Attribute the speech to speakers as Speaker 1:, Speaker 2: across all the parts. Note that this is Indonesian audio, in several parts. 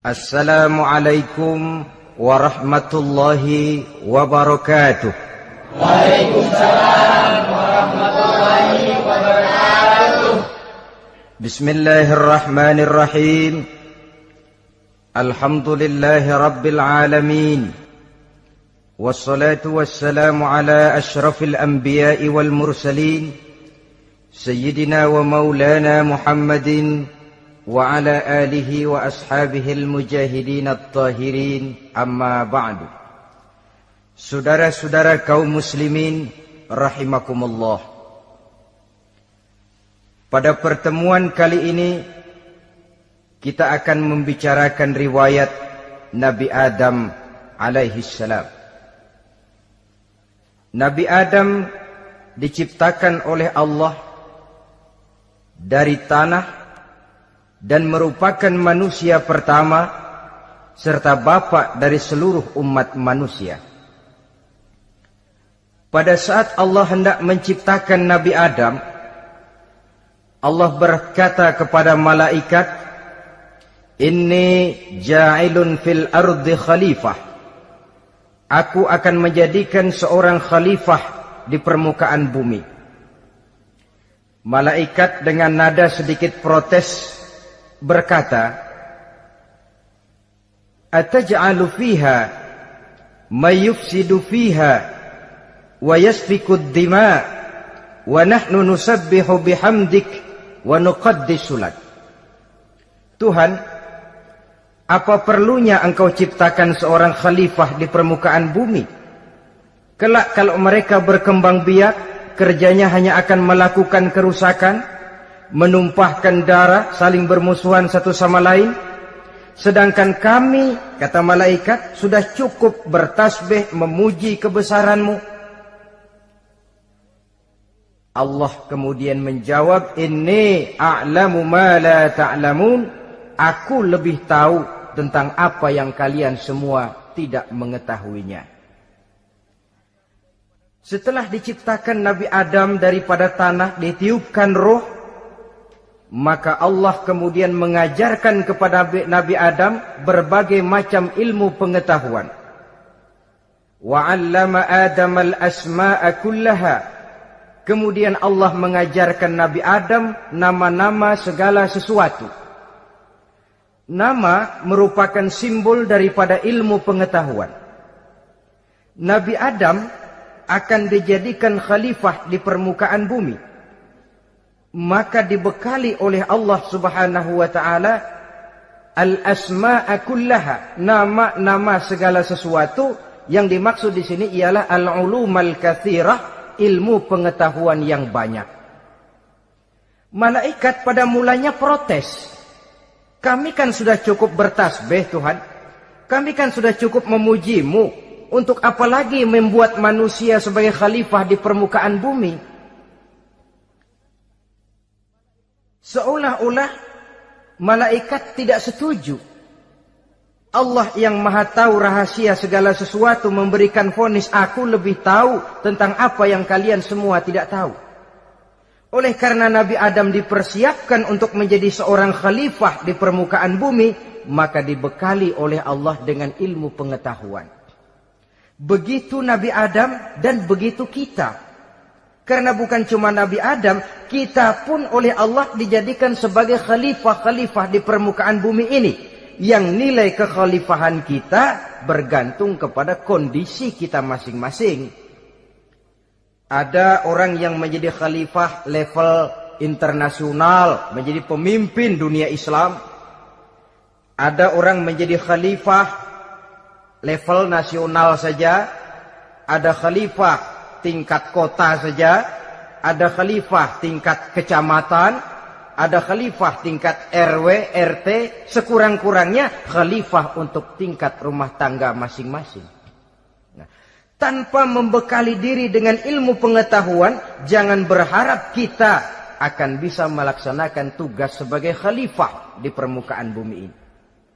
Speaker 1: Assalamualaikum warahmatullahi wabarakatuh.
Speaker 2: Waalaikumsalam warahmatullahi wabarakatuh.
Speaker 1: Bismillahirrahmanirrahim. Alhamdulillahi rabbil alamin. Wassalatu wassalamu ala ashrafil anbiya'i wal mursalin, Sayyidina wa maulana Muhammadin wa ala alihi wa ashabihil mujahidin at-tahirin, amma ba'du. Saudara-saudara kaum muslimin rahimakumullah. Pada pertemuan kali ini kita akan membicarakan riwayat Nabi Adam alaihi salam. Nabi Adam diciptakan oleh Allah dari tanah dan merupakan manusia pertama serta bapa dari seluruh umat manusia. Pada saat Allah hendak menciptakan Nabi Adam, Allah berkata kepada malaikat, "Inni ja'ilun fil ardi khalifah." Aku akan menjadikan seorang khalifah di permukaan bumi. Malaikat dengan nada sedikit protes berkata, "Ataj'alu fiha may yufsidu fiha wa yasfiku ad-dima wa nahnu nusabbihu bihamdik wa nuqaddisu lak." Tuhan, apa perlunya engkau ciptakan seorang khalifah di permukaan bumi? Kelak kalau mereka berkembang biak, kerjanya hanya akan melakukan kerusakan, menumpahkan darah, saling bermusuhan satu sama lain. Sedangkan kami, kata malaikat, sudah cukup bertasbih memuji kebesaranmu. Allah kemudian menjawab, "Inni a'lamu ma la ta'lamun." Aku lebih tahu tentang apa yang kalian semua tidak mengetahuinya. Setelah diciptakan Nabi Adam daripada tanah, ditiupkan roh, maka Allah kemudian mengajarkan kepada Nabi Adam berbagai macam ilmu pengetahuan. Wa 'allama Adam al-asma'a kullaha. Kemudian Allah mengajarkan Nabi Adam nama-nama segala sesuatu. Nama merupakan simbol daripada ilmu pengetahuan. Nabi Adam akan dijadikan khalifah di permukaan bumi, maka dibekali oleh Allah Subhanahu wa taala al-asma'a kullaha, nama-nama segala sesuatu. Yang dimaksud di sini ialah al-ulumal katsirah, ilmu pengetahuan yang banyak. Malaikat pada mulanya protes. Kami kan sudah cukup bertasbih Tuhan. Kami kan sudah cukup memujimu. Untuk apa lagi membuat manusia sebagai khalifah di permukaan bumi? Seolah-olah malaikat tidak setuju. Allah yang maha tahu rahasia segala sesuatu memberikan vonis, aku lebih tahu tentang apa yang kalian semua tidak tahu. Oleh karena Nabi Adam dipersiapkan untuk menjadi seorang khalifah di permukaan bumi, maka dibekali oleh Allah dengan ilmu pengetahuan. Begitu Nabi Adam dan begitu kita. Karena bukan cuma Nabi Adam, kita pun oleh Allah dijadikan sebagai khalifah-khalifah di permukaan bumi ini. Yang nilai kekhalifahan kita bergantung kepada kondisi kita masing-masing. Ada orang yang menjadi khalifah level internasional, menjadi pemimpin dunia Islam. Ada orang menjadi khalifah level nasional saja. Ada khalifah tingkat kota saja, ada khalifah tingkat kecamatan, ada khalifah tingkat RW, RT, sekurang-kurangnya khalifah untuk tingkat rumah tangga masing-masing. Nah, tanpa membekali diri dengan ilmu pengetahuan, jangan berharap kita akan bisa melaksanakan tugas sebagai khalifah di permukaan bumi ini.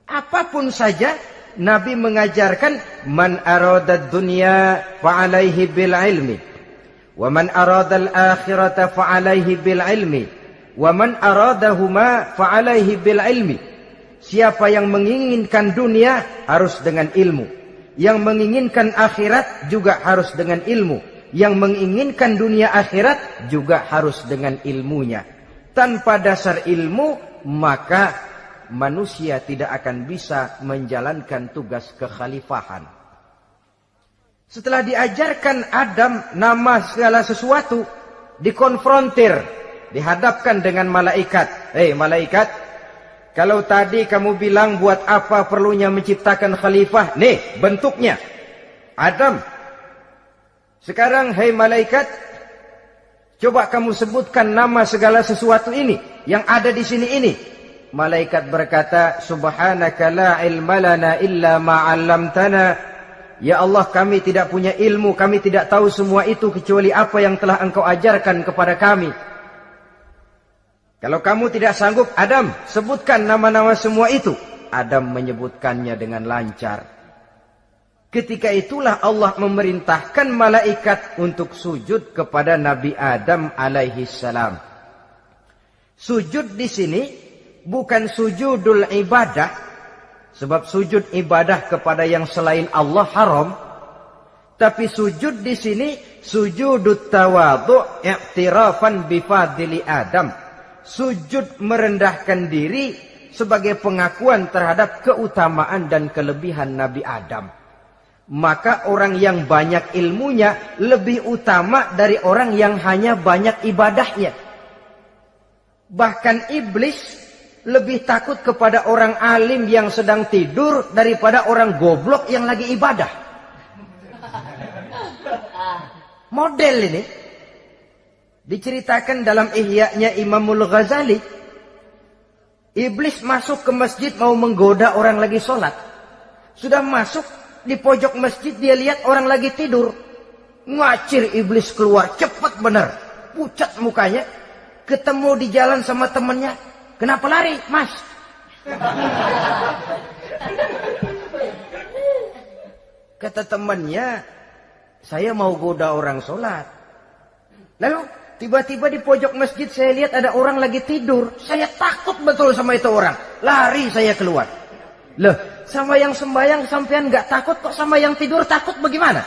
Speaker 1: Apapun saja, Nabi mengajarkan, man aradad dunya fa'alaihi bil ilmi, wa man aradal akhirata fa'alaihi bil ilmi, wa man aradahuma fa'alaihi bil ilmi. Siapa yang menginginkan dunia harus dengan ilmu. Yang menginginkan akhirat juga harus dengan ilmu. Yang menginginkan dunia akhirat juga harus dengan ilmunya. Tanpa dasar ilmu, maka manusia tidak akan bisa menjalankan tugas kekhalifahan. Setelah diajarkan Adam nama segala sesuatu, dikonfrontir, dihadapkan dengan malaikat. Malaikat, kalau tadi kamu bilang buat apa perlunya menciptakan khalifah? Nih bentuknya. Adam. Sekarang malaikat, coba kamu sebutkan nama segala sesuatu ini yang ada di sini ini. Malaikat berkata, Subhanaka la ilma lana illa ma 'allamtana. Ya Allah, kami tidak punya ilmu, kami tidak tahu semua itu kecuali apa yang telah Engkau ajarkan kepada kami. Kalau kamu tidak sanggup, Adam, sebutkan nama-nama semua itu. Adam menyebutkannya dengan lancar. Ketika itulah Allah memerintahkan malaikat untuk sujud kepada Nabi Adam alaihi salam. Sujud di sini bukan sujudul ibadah, sebab sujud ibadah kepada yang selain Allah haram. Tapi sujud di sini sujudut tawadhu' i'tirafan bifadli Adam. Sujud merendahkan diri sebagai pengakuan terhadap keutamaan dan kelebihan Nabi Adam. Maka orang yang banyak ilmunya lebih utama dari orang yang hanya banyak ibadahnya. Bahkan iblis lebih takut kepada orang alim yang sedang tidur daripada orang goblok yang lagi ibadah. Model ini diceritakan dalam Ihya-nya Imamul Ghazali. Iblis masuk ke masjid mau menggoda orang lagi sholat. Sudah masuk di pojok masjid, dia lihat orang lagi tidur. Ngacir iblis keluar, cepat benar. Pucat mukanya. Ketemu di jalan sama temannya. Kenapa lari, Mas? Kata temannya, saya mau goda orang sholat. Lalu tiba-tiba di pojok masjid saya lihat ada orang lagi tidur. Saya takut betul sama itu orang. Lari saya keluar. Loh, sama yang sembahyang sampean nggak takut, kok sama yang tidur takut bagaimana?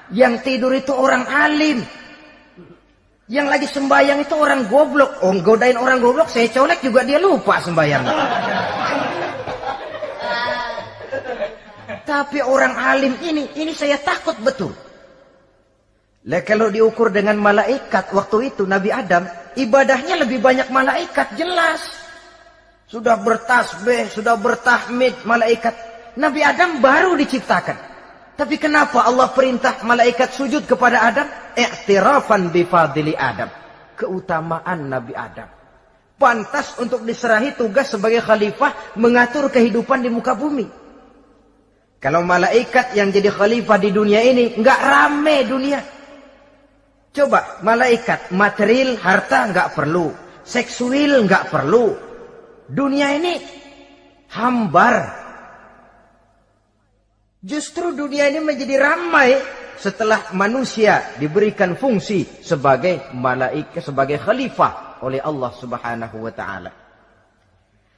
Speaker 1: Yang tidur itu orang alim. Yang lagi sembahyang itu orang goblok. Oh, godain orang goblok, saya colek juga dia lupa sembahyang. Tapi orang alim ini saya takut betul. Lah kalau diukur dengan malaikat waktu itu Nabi Adam, ibadahnya lebih banyak malaikat, jelas. Sudah bertasbih, sudah bertahmid malaikat. Nabi Adam baru diciptakan. Tapi kenapa Allah perintah malaikat sujud kepada Adam? I'tirafan bifadli Adam. Keutamaan Nabi Adam. Pantas untuk diserahi tugas sebagai khalifah mengatur kehidupan di muka bumi. Kalau malaikat yang jadi khalifah di dunia ini, nggak rame dunia. Coba, malaikat, material, harta nggak perlu. Seksual nggak perlu. Dunia ini hambar. Justru dunia ini menjadi ramai setelah manusia diberikan fungsi sebagai malaikat, sebagai khalifah oleh Allah Subhanahu wa taala.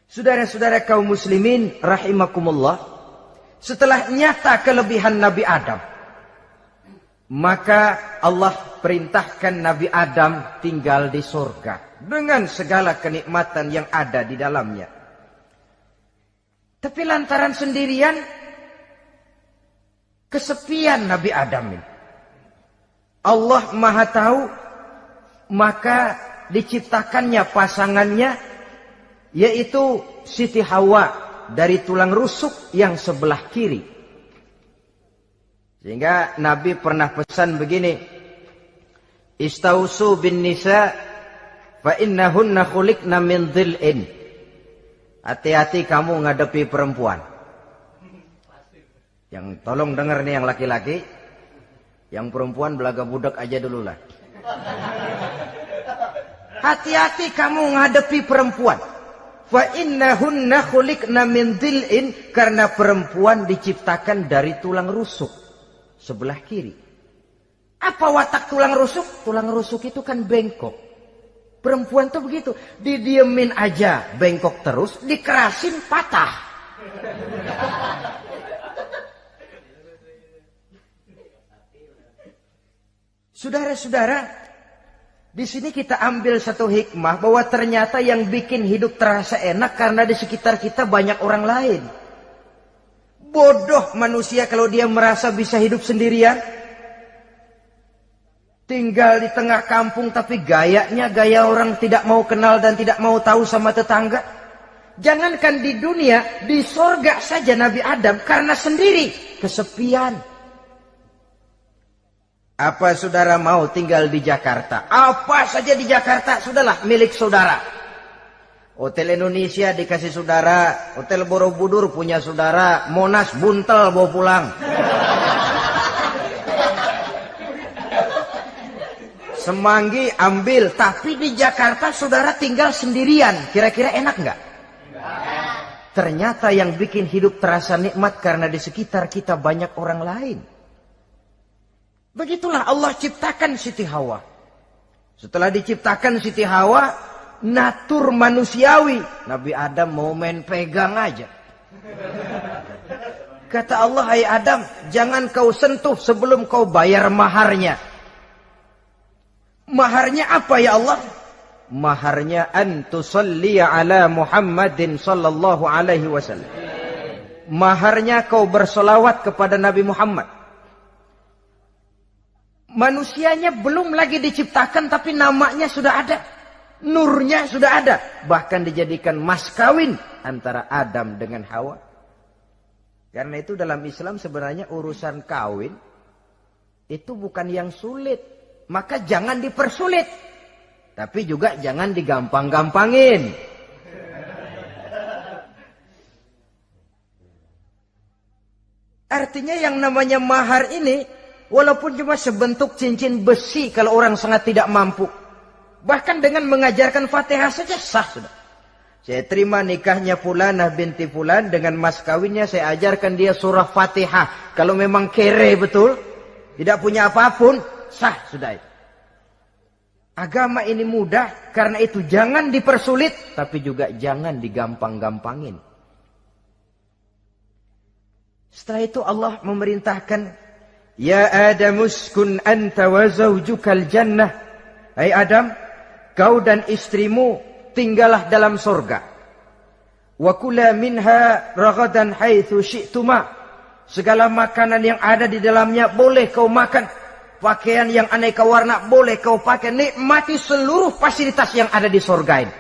Speaker 1: Saudara-saudara kaum muslimin rahimakumullah, setelah nyata kelebihan Nabi Adam, maka Allah perintahkan Nabi Adam tinggal di surga dengan segala kenikmatan yang ada di dalamnya. Tapi lantaran sendirian, kesepian Nabi Adam ini. Allah Maha Tahu, maka diciptakannya pasangannya, yaitu Siti Hawa dari tulang rusuk yang sebelah kiri. Sehingga Nabi pernah pesan begini, Istausu bin nisa fa innahunna khuliqna min dhil'in. Hati-hati kamu ngadepi perempuan. Yang tolong dengar nih yang laki-laki, yang perempuan belaga budak aja dulu lah. Hati-hati kamu ngadepi perempuan. Fa innahunna khuliqna min dhil'in, karena perempuan diciptakan dari tulang rusuk sebelah kiri. Apa watak tulang rusuk? Tulang rusuk itu kan bengkok. Perempuan tuh begitu. Didiemin aja, bengkok terus. Dikerasin, patah. Saudara-saudara, di sini kita ambil satu hikmah bahwa ternyata yang bikin hidup terasa enak karena di sekitar kita banyak orang lain. Bodoh manusia kalau dia merasa bisa hidup sendirian. Tinggal di tengah kampung tapi gayanya gaya orang tidak mau kenal dan tidak mau tahu sama tetangga. Jangankan di dunia, di sorga saja Nabi Adam karena sendiri, kesepian. Apa saudara mau tinggal di Jakarta? Apa saja di Jakarta, sudahlah milik saudara. Hotel Indonesia dikasih saudara, Hotel Borobudur punya saudara, Monas buntel bawa pulang. Semanggi ambil, tapi di Jakarta saudara tinggal sendirian. Kira-kira enak nggak? Ternyata yang bikin hidup terasa nikmat karena di sekitar kita banyak orang lain. Begitulah Allah ciptakan Siti Hawa. Setelah diciptakan Siti Hawa, natur manusiawi. Nabi Adam mau main pegang aja. Kata Allah, hai Adam, jangan kau sentuh sebelum kau bayar maharnya. Maharnya apa ya Allah? Maharnya an tusalli ala Muhammadin sallallahu alaihi wasallam. Maharnya kau bersolawat kepada Nabi Muhammad. Manusianya belum lagi diciptakan tapi namanya sudah ada. Nurnya sudah ada. Bahkan dijadikan mas kawin antara Adam dengan Hawa. Karena itu dalam Islam sebenarnya urusan kawin itu bukan yang sulit. Maka jangan dipersulit. Tapi juga jangan digampang-gampangin. Artinya yang namanya mahar ini, walaupun cuma sebentuk cincin besi kalau orang sangat tidak mampu. Bahkan dengan mengajarkan Fatihah saja sah sudah. Saya terima nikahnya Fulanah binti Fulan, dengan mas kawinnya saya ajarkan dia surah Fatihah. Kalau memang kere betul, tidak punya apapun, sah sudah itu. Agama ini mudah, karena itu jangan dipersulit, tapi juga jangan digampang-gampangin. Setelah itu Allah memerintahkan, ya Adam uskun anta wa zawjukal jannah. Hai Adam, kau dan istrimu tinggallah dalam surga. Wa kula minha ragadan haitsu syi'tuma. Segala makanan yang ada di dalamnya boleh kau makan. Pakaian yang aneka warna boleh kau pakai. Nikmati seluruh fasilitas yang ada di surga ini.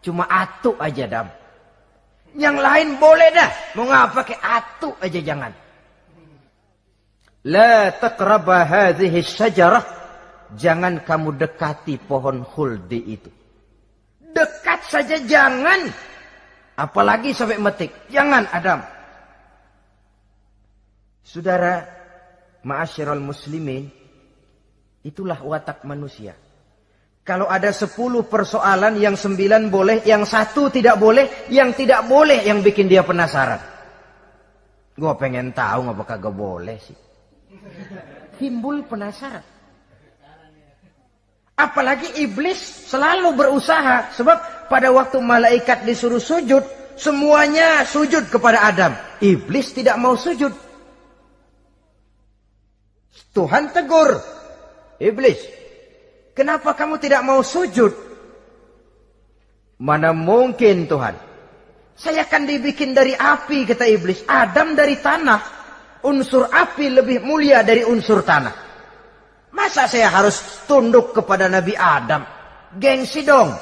Speaker 1: Cuma atu aja Adam. Yang lain boleh dah. Mau ngapa pakai atu aja jangan. La taqraba hadhihi syajarah. Jangan kamu dekati pohon khuldi itu. Dekat saja jangan. Apalagi sampai metik. Jangan Adam. Saudara, ma'asyiral muslimin, itulah watak manusia. Kalau ada 10 persoalan, yang 9 boleh, yang 1 tidak boleh, yang tidak boleh yang bikin dia penasaran. Gue pengen tahu ngapa kagak boleh sih. Timbul penasaran. Apalagi iblis selalu berusaha. Sebab pada waktu malaikat disuruh sujud, semuanya sujud kepada Adam. Iblis tidak mau sujud. Tuhan tegur, iblis, kenapa kamu tidak mau sujud? Mana mungkin Tuhan, saya akan dibikin dari api, kata iblis. Adam dari tanah, unsur api lebih mulia dari unsur tanah. Masa saya harus tunduk kepada Nabi Adam? Gengsi dong.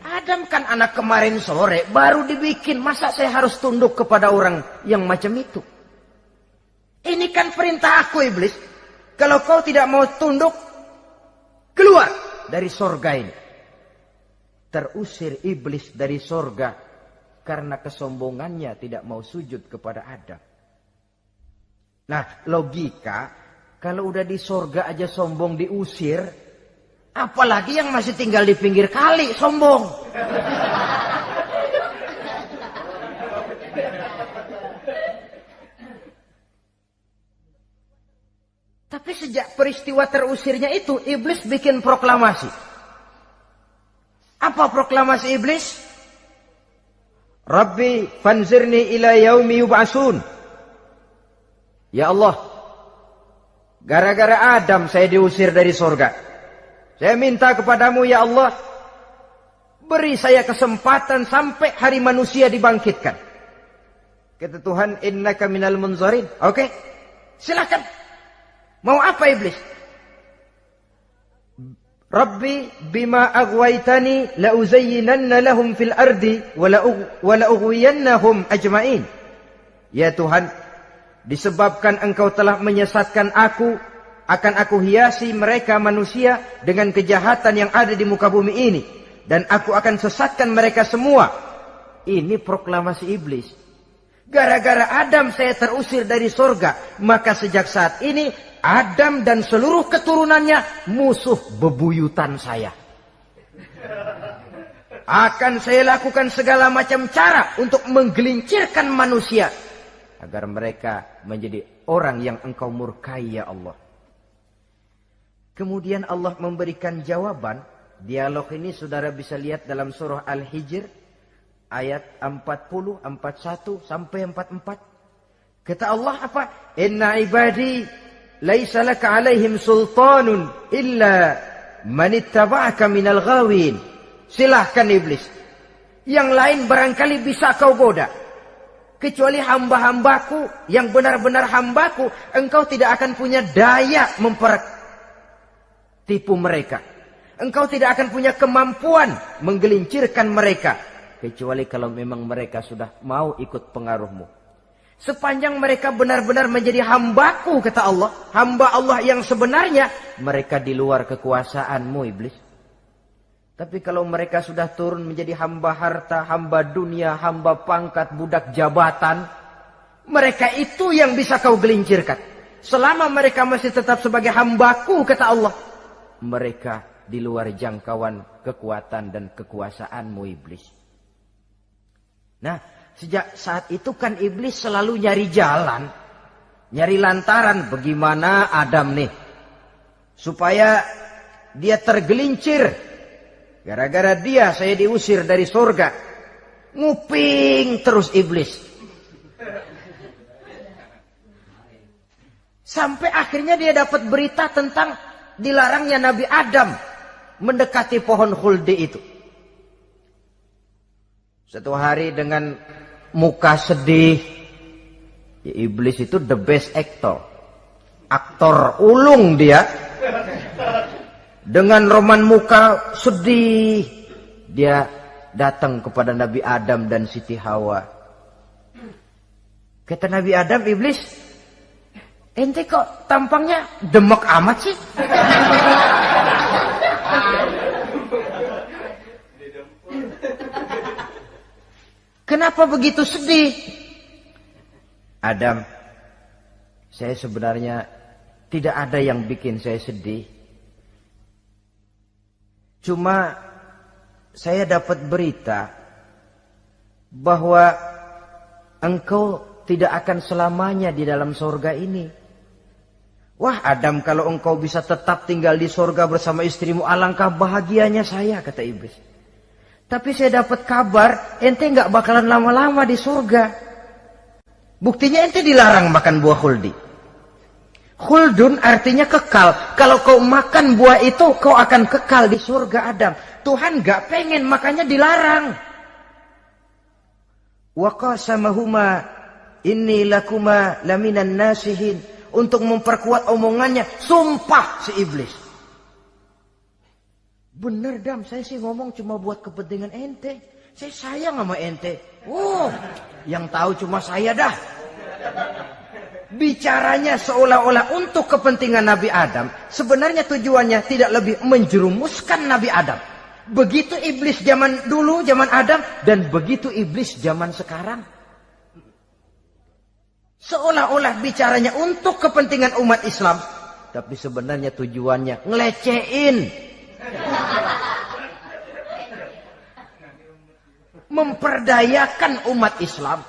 Speaker 1: Adam kan anak kemarin sore, baru dibikin. Masa saya harus tunduk kepada orang yang macam itu? Ini kan perintah aku iblis. Kalau kau tidak mau tunduk, keluar dari sorga ini. Terusir iblis dari sorga karena kesombongannya tidak mau sujud kepada Adam. Nah, logika, kalau udah di sorga aja sombong diusir, apalagi yang masih tinggal di pinggir kali sombong. Tapi sejak peristiwa terusirnya itu, iblis bikin proklamasi. Apa proklamasi iblis? Rabbi fanzirni ila yaumi yub'asun. Ya Allah, gara-gara Adam saya diusir dari surga. Saya minta kepadamu ya Allah, beri saya kesempatan sampai hari manusia dibangkitkan. Kata Tuhan, innaka minal munzarin. Oke, silakan. Mau apa iblis? Rabbi bima aghwaytani la uzayyinanna lahum fil ardi wa la ughwiyannahum ajma'in. Ya Tuhan, disebabkan engkau telah menyesatkan aku, akan aku hiasi mereka manusia dengan kejahatan yang ada di muka bumi ini, dan aku akan sesatkan mereka semua. Ini proklamasi iblis. Gara-gara Adam saya terusir dari surga, maka sejak saat ini Adam dan seluruh keturunannya musuh bebuyutan saya. Akan saya lakukan segala macam cara untuk menggelincirkan manusia agar mereka menjadi orang yang engkau murkai ya Allah. Kemudian Allah memberikan jawaban. Dialog ini saudara bisa lihat dalam surah Al-Hijr ayat 40, 41 sampai 44. Kata Allah apa? Inna ibadi laisa laka alaihim sultanun illa man ittaba'aka minal ghawin. Silahkan iblis. Yang lain barangkali bisa kau goda. Kecuali hamba-hambaku yang benar-benar hambaku, engkau tidak akan punya daya mempertipu mereka. Engkau tidak akan punya kemampuan menggelincirkan mereka. Kecuali kalau memang mereka sudah mau ikut pengaruhmu. Sepanjang mereka benar-benar menjadi hambaku, kata Allah. Hamba Allah yang sebenarnya, mereka di luar kekuasaanmu iblis. Tapi kalau mereka sudah turun menjadi hamba harta, hamba dunia, hamba pangkat, budak jabatan, mereka itu yang bisa kau gelincirkan. Selama mereka masih tetap sebagai hambaku, kata Allah, mereka di luar jangkauan kekuatan dan kekuasaanmu iblis. Nah, sejak saat itu kan iblis selalu nyari jalan, nyari lantaran bagaimana Adam nih supaya dia tergelincir. Gara-gara dia saya diusir dari surga. Nguping terus iblis. Sampai akhirnya dia dapat berita tentang dilarangnya Nabi Adam mendekati pohon khuldi itu. Satu hari dengan muka sedih, ya iblis itu the best actor. Aktor ulung dia. Dengan roman muka sedih, dia datang kepada Nabi Adam dan Siti Hawa. Kata Nabi Adam, iblis, ente kok tampangnya demek amat sih? Kenapa begitu sedih? Adam, saya sebenarnya tidak ada yang bikin saya sedih. Cuma saya dapat berita bahwa engkau tidak akan selamanya di dalam surga ini. Wah Adam, kalau engkau bisa tetap tinggal di surga bersama istrimu, alangkah bahagianya saya, kata iblis. Tapi saya dapat kabar, ente nggak bakalan lama-lama di surga. Buktinya ente dilarang makan buah khuldi. Khuldun artinya kekal. Kalau kau makan buah itu, kau akan kekal di surga Adam. Tuhan nggak pengen, makanya dilarang. Wa qasamahuma inni lakuma laminan nasihin. Untuk memperkuat omongannya, sumpah si iblis. Bener Dam, saya sih ngomong cuma buat kepentingan ente. Saya sayang sama ente. Oh, yang tahu cuma saya dah. Bicaranya seolah-olah untuk kepentingan Nabi Adam. Sebenarnya tujuannya tidak lebih menjerumuskan Nabi Adam. Begitu iblis zaman dulu, zaman Adam. Dan begitu iblis zaman sekarang. Seolah-olah bicaranya untuk kepentingan umat Islam. Tapi sebenarnya tujuannya ngelecehin. Memperdayakan umat Islam.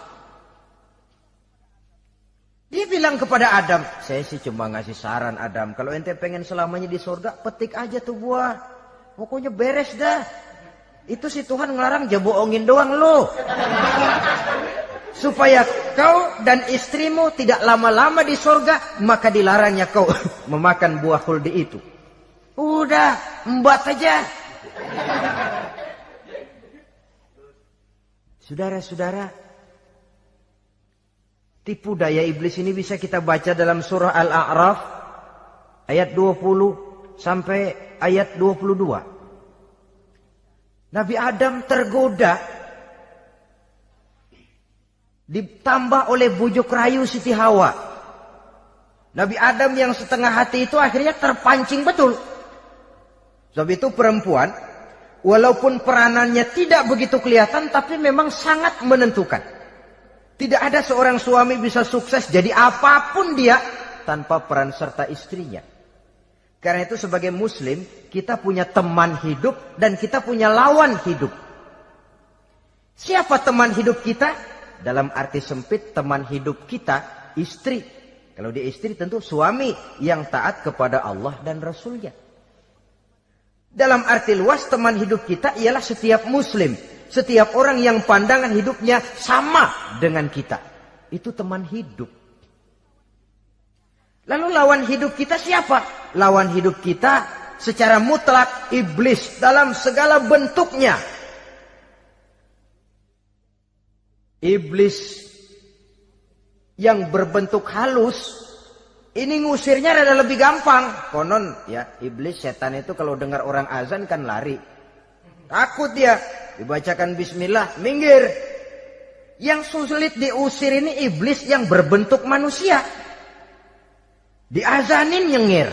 Speaker 1: Dia bilang kepada Adam, saya sih cuma ngasih saran Adam, kalau ente pengen selamanya di surga, petik aja tuh buah. Pokoknya beres dah. Itu si Tuhan ngelarang, ja bohongin doang lo. Supaya kau dan istrimu tidak lama-lama di surga, maka dilarangnya kau memakan buah khuldi itu. Udah, embat aja. Saudara-saudara, tipu daya iblis ini bisa kita baca dalam surah Al-A'raf ayat 20 sampai ayat 22. Nabi Adam tergoda, ditambah oleh bujuk rayu Siti Hawa. Nabi Adam yang setengah hati itu akhirnya terpancing betul. Sebab itu perempuan, walaupun peranannya tidak begitu kelihatan, tapi memang sangat menentukan. Tidak ada seorang suami bisa sukses jadi apapun dia tanpa peran serta istrinya. Karena itu sebagai muslim, kita punya teman hidup dan kita punya lawan hidup. Siapa teman hidup kita? Dalam arti sempit, teman hidup kita istri. Kalau dia istri tentu suami yang taat kepada Allah dan Rasulnya. Dalam arti luas, teman hidup kita ialah setiap muslim. Setiap orang yang pandangan hidupnya sama dengan kita. Itu teman hidup. Lalu lawan hidup kita siapa? Lawan hidup kita secara mutlak iblis dalam segala bentuknya. Iblis yang berbentuk halus, ini ngusirnya rada lebih gampang. Konon ya, iblis setan itu kalau dengar orang azan kan lari. Takut dia. Dibacakan bismillah, minggir. Yang sulit diusir ini iblis yang berbentuk manusia. Diazanin nyengir.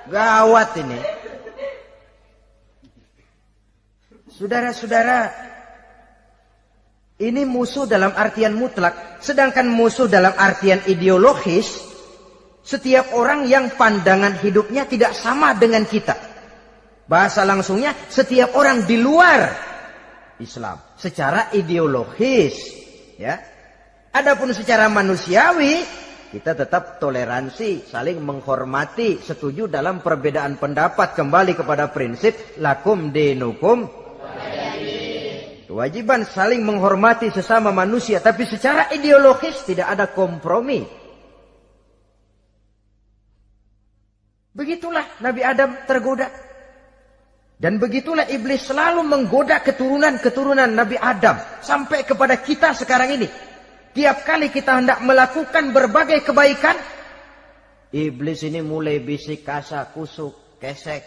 Speaker 1: Gawat ini. Saudara-saudara, ini musuh dalam artian mutlak. Sedangkan musuh dalam artian ideologis, setiap orang yang pandangan hidupnya tidak sama dengan kita. Bahasa langsungnya, setiap orang di luar Islam secara ideologis, ya. Adapun secara manusiawi, kita tetap toleransi, saling menghormati, setuju dalam perbedaan pendapat, kembali kepada prinsip lakum dinukum. Kewajiban saling menghormati sesama manusia, tapi secara ideologis tidak ada kompromi. Begitulah Nabi Adam tergoda. Dan begitulah iblis selalu menggoda keturunan-keturunan Nabi Adam. Sampai kepada kita sekarang ini. Tiap kali kita hendak melakukan berbagai kebaikan, iblis ini mulai bisik, kasa, kusuk, kesek.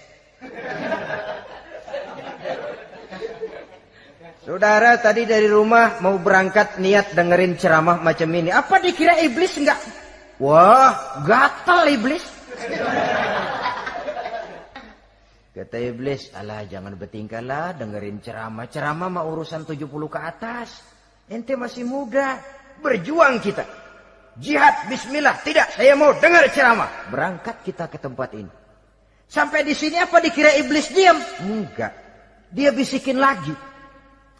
Speaker 1: Saudara tadi dari rumah mau berangkat niat dengerin ceramah macam ini. Apa dikira iblis enggak? Wah, gatal iblis. Kata iblis, alah jangan bertingkah lah dengerin ceramah. Ceramah mah urusan 70 ke atas. Ente masih muda. Berjuang kita. Jihad, bismillah. Tidak, saya mau dengar ceramah. Berangkat kita ke tempat ini. Sampai di sini apa dikira iblis diam? Enggak. Dia bisikin lagi.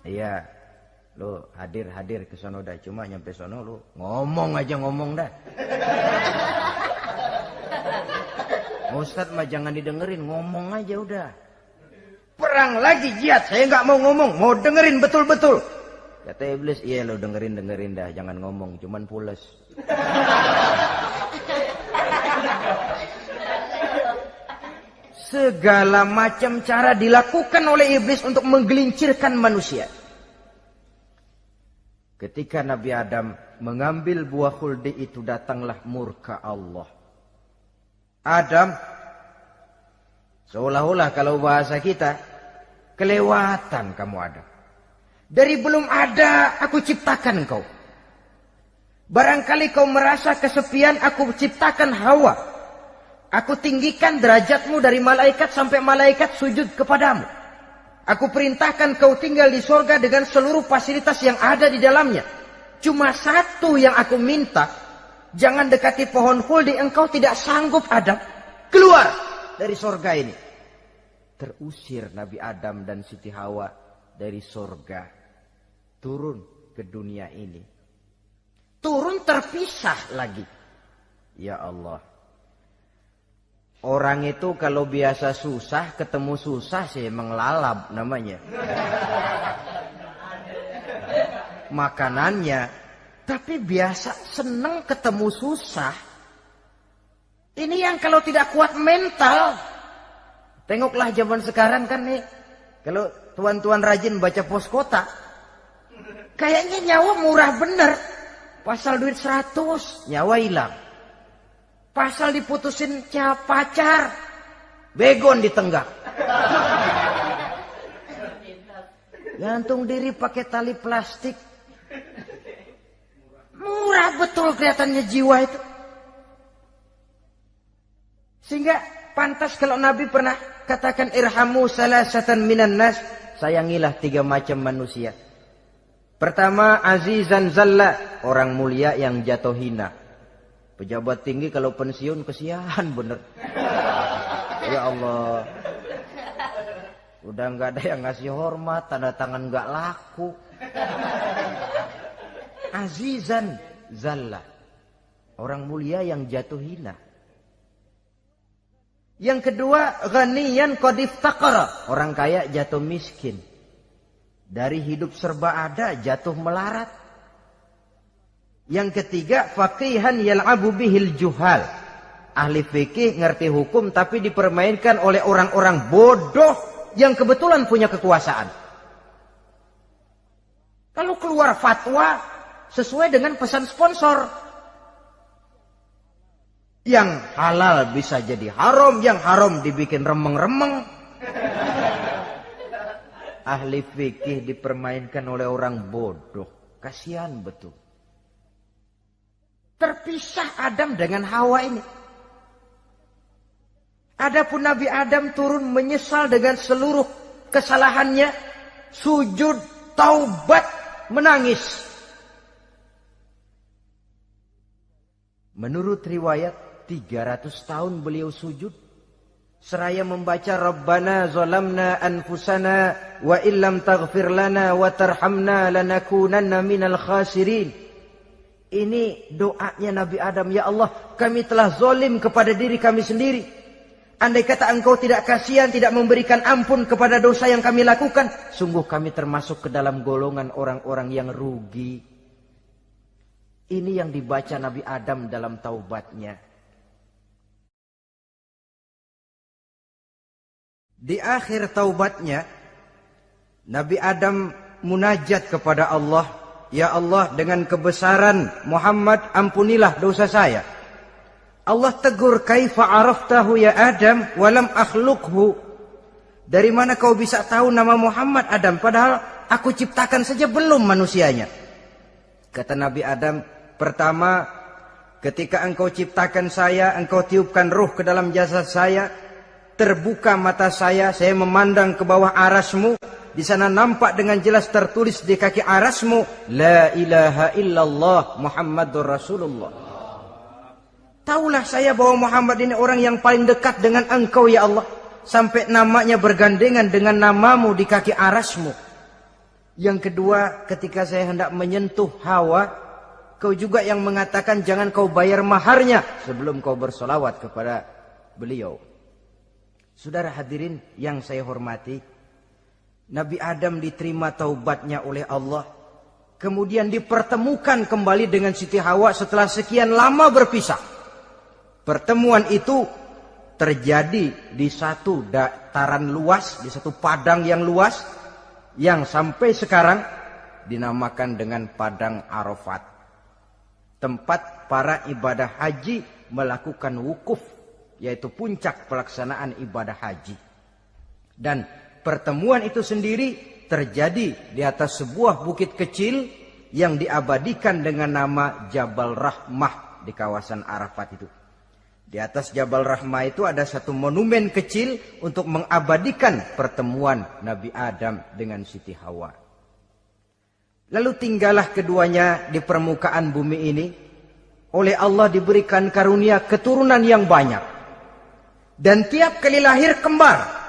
Speaker 1: Iya, lo hadir ke sono dah. Cuma nyampe sono lo ngomong aja ngomong dah. Ustadz mah jangan didengerin, ngomong aja udah. Perang lagi jihad, saya nggak mau ngomong, mau dengerin betul-betul. Kata iblis, iya lo dengerin dah, jangan ngomong, cuman pules. Segala macam cara dilakukan oleh iblis untuk menggelincirkan manusia. Ketika Nabi Adam mengambil buah khuldi itu, datanglah murka Allah. Adam, seolah-olah kalau bahasa kita, kelewatan kamu Adam. Dari belum ada aku ciptakan kau. Barangkali kau merasa kesepian, aku ciptakan Hawa. Aku tinggikan derajatmu dari malaikat sampai malaikat sujud kepadamu. Aku perintahkan kau tinggal di sorga dengan seluruh fasilitas yang ada di dalamnya. Cuma satu yang aku minta, jangan dekati pohon khuldi, engkau tidak sanggup Adam. Keluar dari sorga ini. Terusir Nabi Adam dan Siti Hawa dari sorga. turun ke dunia ini. Turun terpisah lagi. Ya Allah. Orang itu kalau biasa susah, ketemu susah sih menglalap namanya. Makanannya. Tapi biasa seneng ketemu susah. Ini yang kalau tidak kuat mental. Tengoklah zaman sekarang kan nih. Kalau tuan-tuan rajin baca pos kota. Kayaknya nyawa murah bener. Pasal duit 100, nyawa hilang. Pasal diputusin pacar, begon ditenggak. Gantung diri pakai tali plastik. Murah betul kelihatannya jiwa itu. Sehingga pantas kalau Nabi pernah katakan irhamu salasatan minan nas. Sayangilah 3 macam manusia. Pertama, azizan zalla, orang mulia yang jatuh hina. Pejabat tinggi kalau pensiun kesian bener. Ya Allah. Udah nggak ada yang ngasih hormat, tanda tangan nggak laku. Azizan zalla, orang mulia yang jatuh hina. Yang kedua, ghaniyan qad iftaqara, orang kaya jatuh miskin. Dari hidup serba ada jatuh melarat. Yang ketiga, faqihan yal'abu bihil juhal, ahli fikih ngerti hukum tapi dipermainkan oleh orang-orang bodoh yang kebetulan punya kekuasaan. Kalau keluar fatwa sesuai dengan pesan sponsor, yang halal bisa jadi haram, yang haram dibikin remeng-remeng. Ahli fikih dipermainkan oleh orang bodoh. Kasihan betul. Terpisah Adam dengan Hawa ini. Adapun Nabi Adam turun menyesal dengan seluruh kesalahannya. Sujud, taubat, menangis. Menurut riwayat 300 tahun beliau sujud. Seraya membaca Rabbana zalamna anfusana wa illam taghfir lana wa tarhamna lanakunanna minal khasirin. Ini doanya Nabi Adam. Ya Allah, kami telah zalim kepada diri kami sendiri. Andai kata engkau tidak kasihan, tidak memberikan ampun kepada dosa yang kami lakukan, sungguh kami termasuk ke dalam golongan orang-orang yang rugi. Ini yang dibaca Nabi Adam dalam taubatnya. Di akhir taubatnya, Nabi Adam munajat kepada Allah. Ya Allah, dengan kebesaran Muhammad, ampunilah dosa saya. Allah tegur, kaifa araftahu ya Adam walam akhluqhu. Dari mana kau bisa tahu nama Muhammad Adam, padahal aku ciptakan saja belum manusianya. Kata Nabi Adam, pertama, ketika engkau ciptakan saya, engkau tiupkan ruh ke dalam jasad saya, terbuka mata saya memandang ke bawah arasmu. Di sana nampak dengan jelas tertulis di kaki arasmu, La ilaha illallah Muhammadur Rasulullah. Taulah saya bahwa Muhammad ini orang yang paling dekat dengan engkau ya Allah. Sampai namanya bergandengan dengan namamu di kaki arasmu. Yang kedua, ketika saya hendak menyentuh Hawa, kau juga yang mengatakan jangan kau bayar maharnya sebelum kau bersolawat kepada beliau. Saudara hadirin yang saya hormati, Nabi Adam diterima taubatnya oleh Allah. Kemudian dipertemukan kembali dengan Siti Hawa setelah sekian lama berpisah. Pertemuan itu terjadi di satu dataran luas, di satu padang yang luas, yang sampai sekarang dinamakan dengan Padang Arafat. Tempat para ibadah haji melakukan wukuf, yaitu puncak pelaksanaan ibadah haji. Dan pertemuan itu sendiri terjadi di atas sebuah bukit kecil yang diabadikan dengan nama Jabal Rahmah di kawasan Arafat itu. Di atas Jabal Rahmah itu ada satu monumen kecil untuk mengabadikan pertemuan Nabi Adam dengan Siti Hawa. Lalu tinggallah keduanya di permukaan bumi ini. Oleh Allah diberikan karunia keturunan yang banyak. Dan tiap kali lahir kembar.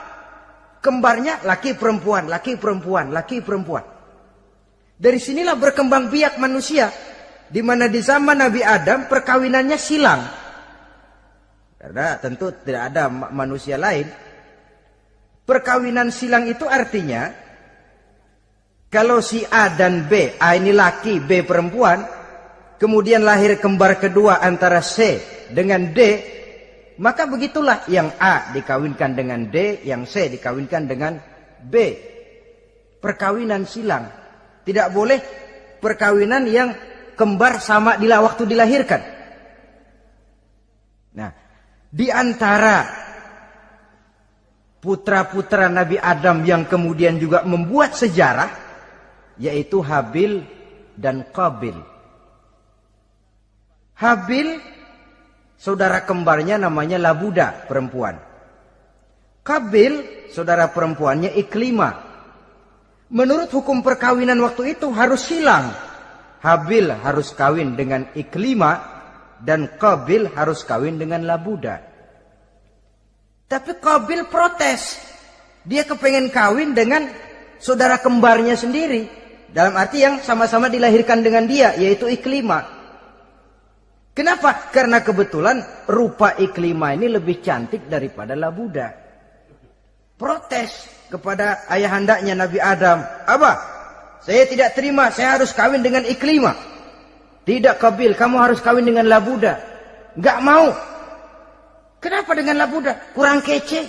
Speaker 1: Kembarnya laki perempuan, laki perempuan, laki perempuan. Dari sinilah berkembang biak manusia. Di mana di zaman Nabi Adam perkawinannya silang. Karena tentu tidak ada manusia lain. Perkawinan silang itu artinya, kalau si A dan B, A ini laki, B perempuan, kemudian lahir kembar kedua antara C dengan D, maka begitulah yang A dikawinkan dengan D, yang C dikawinkan dengan B. Perkawinan silang. Tidak boleh perkawinan yang kembar sama waktu dilahirkan. Nah, di antara putra-putra Nabi Adam yang kemudian juga membuat sejarah, yaitu Habil dan Qabil. Habil, saudara kembarnya namanya Labuda, perempuan. Qabil, saudara perempuannya Iklimah. Menurut hukum perkawinan waktu itu harus silang. Habil harus kawin dengan Iklimah dan Qabil harus kawin dengan Labuda. Tapi Qabil protes. Dia kepengen kawin dengan saudara kembarnya sendiri. Dalam arti yang sama-sama dilahirkan dengan dia, yaitu Iklimah. Kenapa? Karena kebetulan rupa Iklimah ini lebih cantik daripada Labuda. Protes kepada ayahandanya Nabi Adam. Abah, saya tidak terima, saya harus kawin dengan Iklimah. Tidak Qabil, kamu harus kawin dengan Labuda. Enggak mau. Kenapa dengan Labuda? Kurang kece.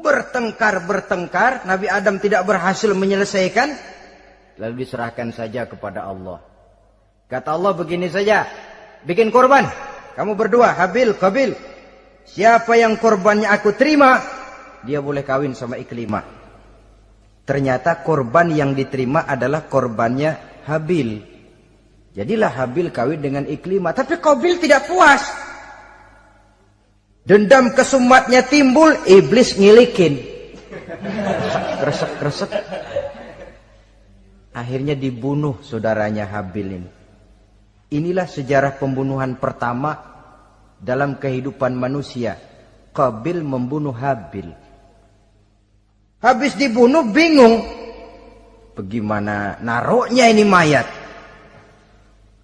Speaker 1: Bertengkar, Nabi Adam tidak berhasil menyelesaikan. Lalu diserahkan saja kepada Allah. Kata Allah begini saja, bikin korban. Kamu berdua, Habil, Qabil. Siapa yang korbannya aku terima, dia boleh kawin sama Iklimah. Ternyata korban yang diterima adalah korbannya Habil. Jadilah Habil kawin dengan Iklimah. Tapi Qabil tidak puas. Dendam kesumatnya timbul, iblis ngilikin. Kresek. Akhirnya dibunuh saudaranya Habil ini. Inilah sejarah pembunuhan pertama dalam kehidupan manusia. Qabil membunuh Habil. Habis dibunuh bingung. Bagaimana naruhnya ini mayat?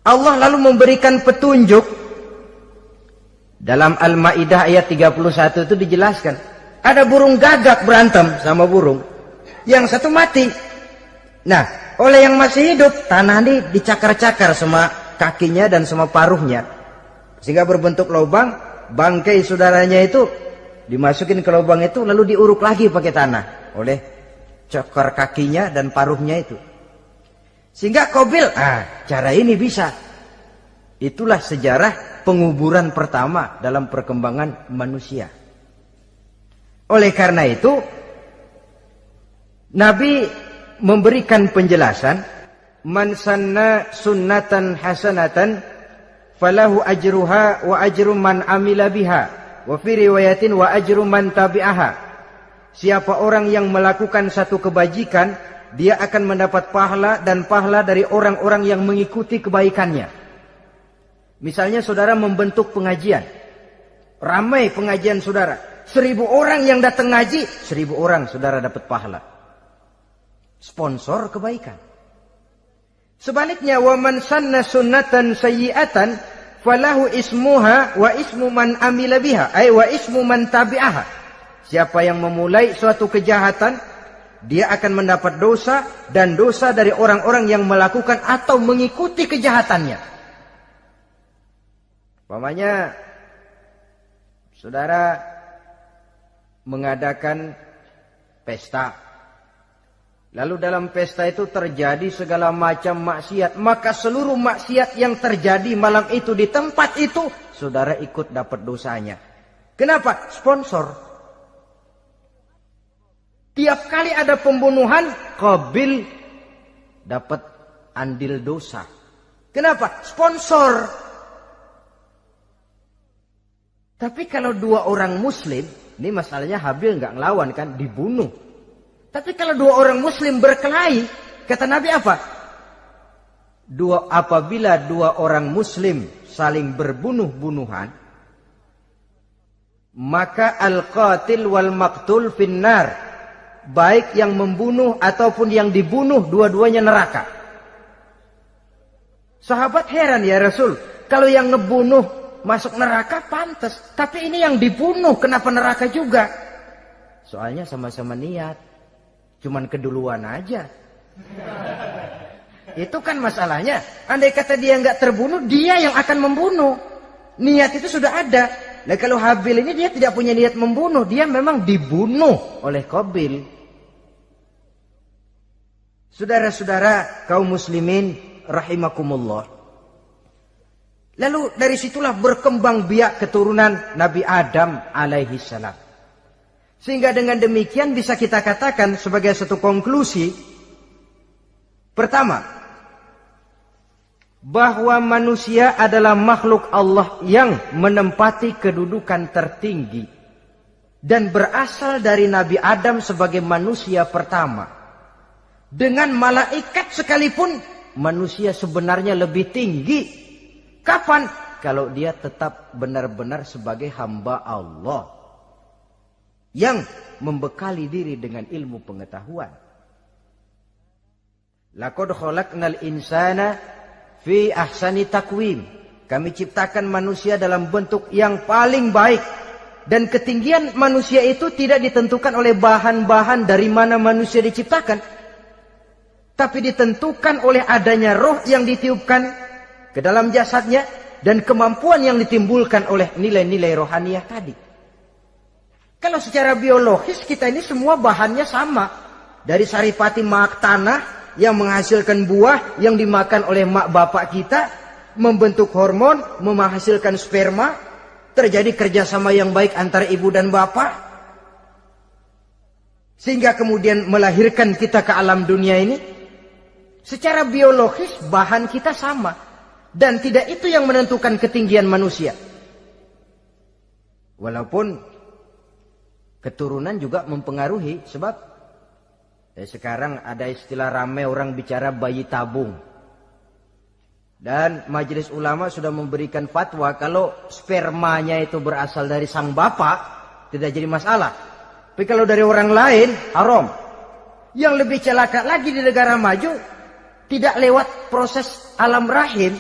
Speaker 1: Allah lalu memberikan petunjuk. Dalam Al-Maidah ayat 31 itu dijelaskan. Ada burung gagak berantem sama burung. Yang satu mati. Nah, oleh yang masih hidup, tanah ini dicakar-cakar sama kakinya dan sama paruhnya. Sehingga berbentuk lubang, bangkai saudaranya itu dimasukin ke lubang itu lalu diuruk lagi pakai tanah oleh cakar kakinya dan paruhnya itu. Sehingga Qabil, cara ini bisa. Itulah sejarah penguburan pertama dalam perkembangan manusia. Oleh karena itu, Nabi memberikan penjelasan, man sanna sunnatan hasanatan falahu ajruha wa ajru man amila biha wa fi riwayatin wa ajru man tabi'aha. Siapa orang yang melakukan satu kebajikan, dia akan mendapat pahala dan pahala dari orang-orang yang mengikuti kebaikannya. Misalnya saudara membentuk pengajian, ramai pengajian saudara, 1000 orang yang datang ngaji, 1000 orang saudara dapat pahala. Sponsor kebaikan. Sebaliknya, wa man sanna sunnatan sayyi'atan falahu ismuha wa ismu man amila biha, ay wa ismu man tabi'aha. Siapa yang memulai suatu kejahatan, dia akan mendapat dosa dan dosa dari orang-orang yang melakukan atau mengikuti kejahatannya. Umpamanya saudara mengadakan pesta. Lalu dalam pesta itu terjadi segala macam maksiat. Maka seluruh maksiat yang terjadi malam itu di tempat itu, saudara ikut dapat dosanya. Kenapa? Sponsor. Tiap kali ada pembunuhan, Qabil dapat andil dosa. Kenapa? Sponsor. Tapi kalau 2 orang muslim, ini masalahnya Habil nggak ngelawan kan, dibunuh. Tapi kalau 2 orang muslim berkelahi, kata Nabi apa? Apabila 2 orang muslim saling berbunuh-bunuhan, maka al-qatil wal maqtul finnar, baik yang membunuh ataupun yang dibunuh dua-duanya neraka. Sahabat heran, ya Rasul, kalau yang ngebunuh masuk neraka pantas, tapi ini yang dibunuh kenapa neraka juga? Soalnya sama-sama niat, cuman keduluan aja. Itu kan masalahnya. Andai kata dia nggak terbunuh, dia yang akan membunuh. Niat itu sudah ada. Nah kalau Habil ini dia tidak punya niat membunuh, dia memang dibunuh oleh Qabil. Saudara-saudara kaum muslimin rahimakumullah. Lalu dari situlah berkembang biak keturunan Nabi Adam alaihi salam. Sehingga dengan demikian bisa kita katakan sebagai satu konklusi, pertama, bahwa manusia adalah makhluk Allah yang menempati kedudukan tertinggi dan berasal dari Nabi Adam sebagai manusia pertama. Dengan malaikat sekalipun manusia sebenarnya lebih tinggi. Kapan? Kalau dia tetap benar-benar sebagai hamba Allah yang membekali diri dengan ilmu pengetahuan. Laqad khalaqnal insana fi ahsani takwim. Kami ciptakan manusia dalam bentuk yang paling baik. Dan ketinggian manusia itu tidak ditentukan oleh bahan-bahan dari mana manusia diciptakan. Tapi ditentukan oleh adanya roh yang ditiupkan ke dalam jasadnya. Dan kemampuan yang ditimbulkan oleh nilai-nilai rohaniah tadi. Kalau secara biologis kita ini semua bahannya sama. Dari saripati mak tanah yang menghasilkan buah yang dimakan oleh mak bapak kita, membentuk hormon, menghasilkan sperma, terjadi kerjasama yang baik antara ibu dan bapak, sehingga kemudian melahirkan kita ke alam dunia ini. Secara biologis bahan kita sama, dan tidak itu yang menentukan ketinggian manusia. Walaupun keturunan juga mempengaruhi, sebab sekarang ada istilah ramai orang bicara bayi tabung. Dan majelis ulama sudah memberikan fatwa kalau spermanya itu berasal dari sang bapak, tidak jadi masalah. Tapi kalau dari orang lain, haram. Yang lebih celaka lagi di negara maju, tidak lewat proses alam rahim.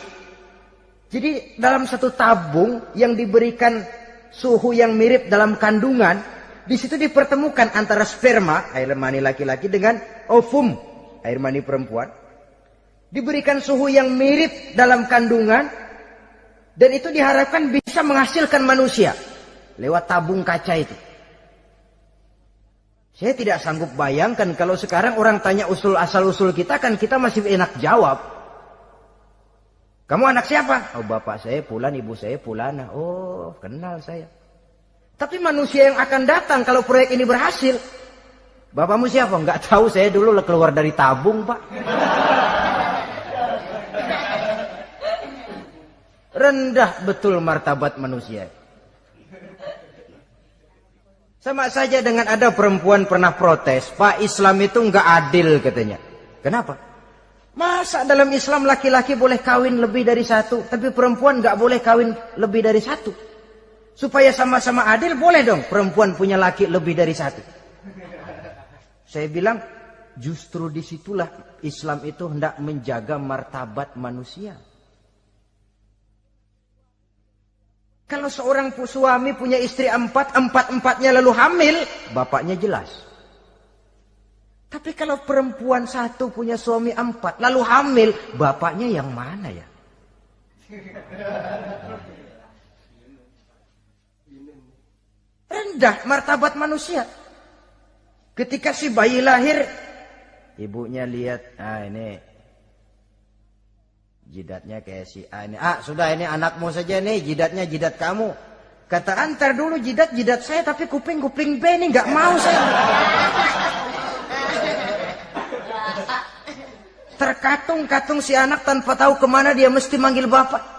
Speaker 1: Jadi dalam satu tabung yang diberikan suhu yang mirip dalam kandungan, di situ dipertemukan antara sperma, air mani laki-laki, dengan ovum, air mani perempuan. Diberikan suhu yang mirip dalam kandungan. Dan itu diharapkan bisa menghasilkan manusia. Lewat tabung kaca itu. Saya tidak sanggup bayangkan kalau sekarang orang tanya usul asal-usul kita, kan kita masih enak jawab. Kamu anak siapa? Oh bapak saya Fulan, ibu saya Fulana. Oh kenal saya. Tapi manusia yang akan datang kalau proyek ini berhasil, bapakmu siapa? Enggak tahu, saya dulu keluar dari tabung, Pak. Rendah betul martabat manusia. Sama saja dengan ada perempuan pernah protes, Pak, Islam itu enggak adil katanya. Kenapa? Masa dalam Islam laki-laki boleh kawin lebih dari satu, tapi perempuan enggak boleh kawin lebih dari satu? Supaya sama-sama adil, boleh dong perempuan punya laki lebih dari satu. Saya bilang, justru disitulah Islam itu hendak menjaga martabat manusia. Kalau seorang suami punya istri empat-empatnya lalu hamil, bapaknya jelas. Tapi kalau perempuan satu punya suami 4 lalu hamil, bapaknya yang mana ya? Rendah martabat manusia. Ketika si bayi lahir, ibunya lihat, ini jidatnya kayak si A ini. Sudah ini anakmu saja nih, jidatnya jidat kamu. Kata antar dulu jidat saya, tapi kuping B ini nggak mau saya. Terkatung-katung si anak tanpa tahu kemana dia mesti manggil bapak.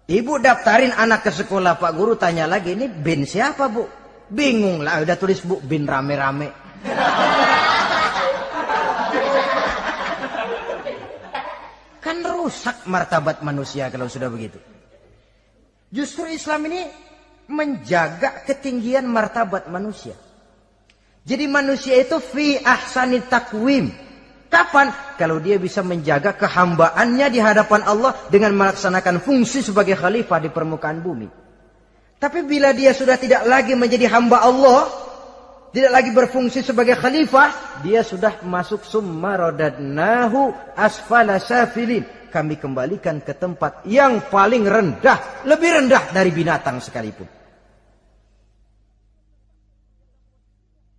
Speaker 1: Ibu daftarin anak ke sekolah, Pak Guru tanya lagi, ini bin siapa Bu? Bingung lah, udah tulis Bu, bin rame-rame. Kan rusak martabat manusia kalau sudah begitu. Justru Islam ini menjaga ketinggian martabat manusia. Jadi manusia itu fi ahsani takwim. Kapan? Kalau dia bisa menjaga kehambaannya di hadapan Allah dengan melaksanakan fungsi sebagai khalifah di permukaan bumi. Tapi bila dia sudah tidak lagi menjadi hamba Allah, tidak lagi berfungsi sebagai khalifah, dia sudah masuk summa radadnahu asfala safilin. Kami kembalikan ke tempat yang paling rendah, lebih rendah dari binatang sekalipun.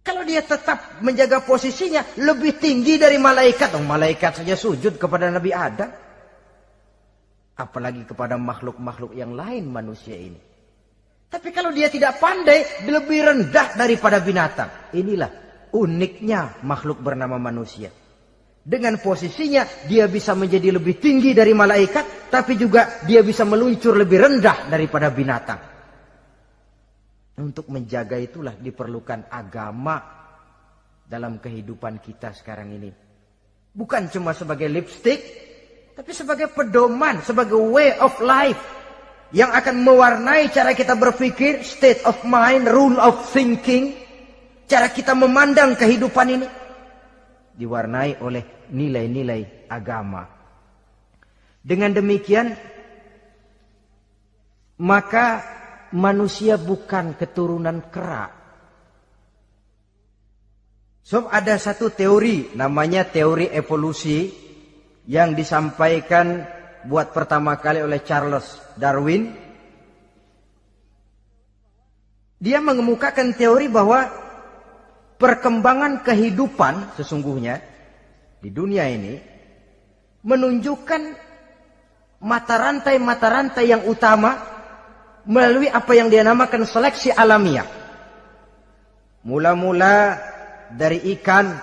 Speaker 1: Kalau dia tetap menjaga posisinya lebih tinggi dari malaikat. Malaikat saja sujud kepada Nabi Adam. Apalagi kepada makhluk-makhluk yang lain manusia ini. Tapi kalau dia tidak pandai, lebih rendah daripada binatang. Inilah uniknya makhluk bernama manusia. Dengan posisinya dia bisa menjadi lebih tinggi dari malaikat. Tapi juga dia bisa meluncur lebih rendah daripada binatang. Untuk menjaga itulah diperlukan agama dalam kehidupan kita sekarang ini. Bukan cuma sebagai lipstick, tapi sebagai pedoman, sebagai way of life yang akan mewarnai cara kita berpikir, state of mind, rule of thinking, cara kita memandang kehidupan ini diwarnai oleh nilai-nilai agama. Dengan demikian, maka manusia bukan keturunan kera. So, ada satu teori namanya teori evolusi yang disampaikan buat pertama kali oleh Charles Darwin. Dia mengemukakan teori bahwa perkembangan kehidupan sesungguhnya di dunia ini menunjukkan mata rantai yang utama melalui apa yang dia namakan seleksi alamiah. Mula-mula dari ikan,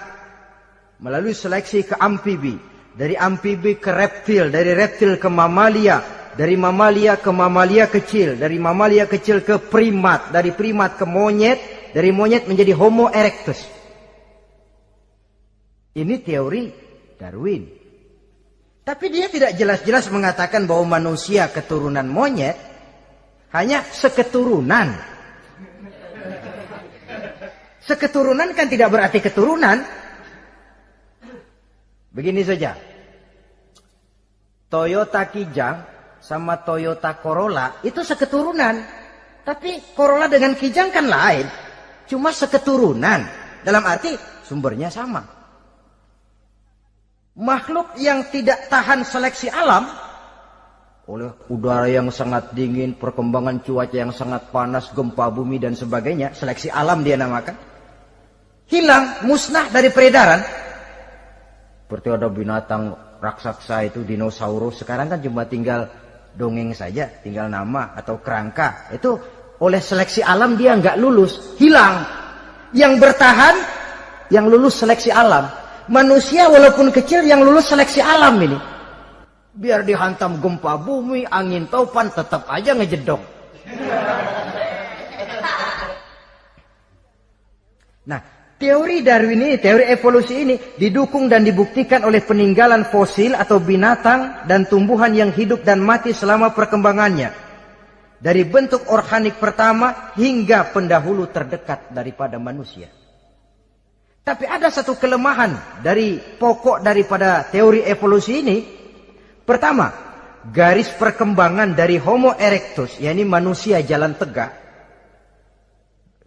Speaker 1: melalui seleksi ke amfibi, dari amfibi ke reptil, dari reptil ke mamalia, dari mamalia ke mamalia kecil, dari mamalia kecil ke primat, dari primat ke monyet, dari monyet menjadi Homo erectus. Ini teori Darwin. Tapi dia tidak jelas-jelas mengatakan bahwa manusia keturunan monyet. Hanya seketurunan. Seketurunan kan tidak berarti keturunan. Begini saja. Toyota Kijang sama Toyota Corolla itu seketurunan. Tapi Corolla dengan Kijang kan lain. Cuma seketurunan. Dalam arti sumbernya sama. Makhluk yang tidak tahan seleksi alam oleh udara yang sangat dingin, perkembangan cuaca yang sangat panas, gempa bumi dan sebagainya, seleksi alam dia namakan, hilang, musnah dari peredaran. Seperti ada binatang raksasa itu dinosaurus, sekarang kan cuma tinggal dongeng saja, tinggal nama atau kerangka. Itu oleh seleksi alam dia nggak lulus, hilang. Yang bertahan, yang lulus seleksi alam. Manusia walaupun kecil yang lulus seleksi alam ini. Biar dihantam gempa bumi, angin topan, tetap aja ngejedok. Nah, teori Darwin ini, teori evolusi ini didukung dan dibuktikan oleh peninggalan fosil atau binatang dan tumbuhan yang hidup dan mati selama perkembangannya. Dari bentuk organik pertama hingga pendahulu terdekat daripada manusia. Tapi ada satu kelemahan dari pokok daripada teori evolusi ini. Pertama, garis perkembangan dari Homo erectus, yakni manusia jalan tegak,